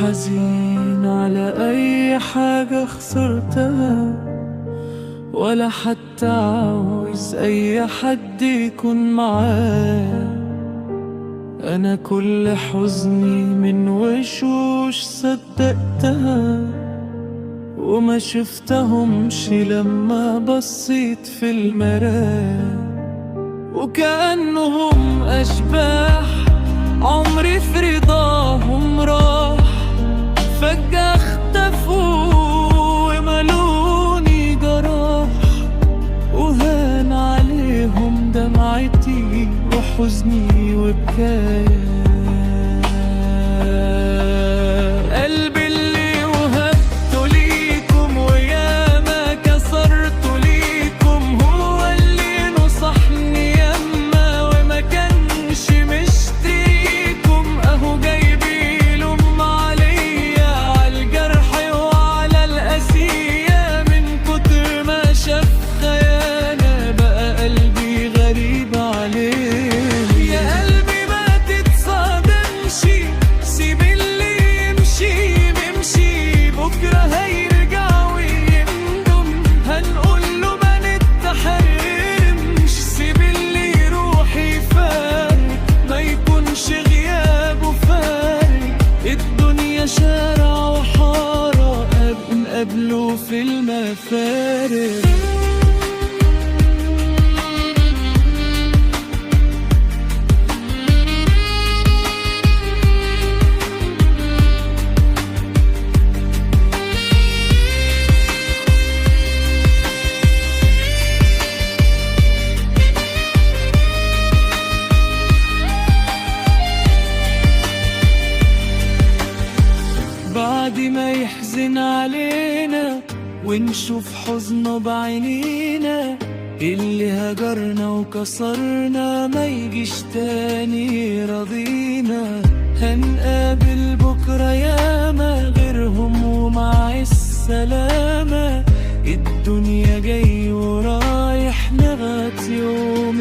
حزين على أي حاجة خسرتها، ولا حتى عاوز أي حد يكون معايا. أنا كل حزني من وشوش صدقتها، وما شفتهمش لما بصيت في المراية. وكأنهم أشباح عمري في رضاهم راح، فجأة اختفوا وملوني جراح، وهان عليهم دمعتي وحزني وبكايا. قلبي اللي وهبته ليكم وياما كسرته ليكم، هو اللي نصحني يما وما كانش مشتريكم. اهو جاي بيلوم عليا عالجرح وعلى القاسية، من كتر ما شاف خيانة بقى قلبي غريب عليه. يا قلبي ما تتصادمش، سيب اللي يمشي بيمشي، بكرة هيرجع ويندم، هنقول له ما نتحرمش. سيب اللي يروح يفارق، ما يكونش غيابه فارق. الدنيا شارع وحارة نقابله في المفارق. بعد ما يحزن علينا ونشوف حزنه بعينينا، اللي هجرنا وكسرنا ما يجيش تاني رضينا. هنقابل بكرة ياما غيرهم ومع السلامة. الدنيا جاي ورايح نغات يوم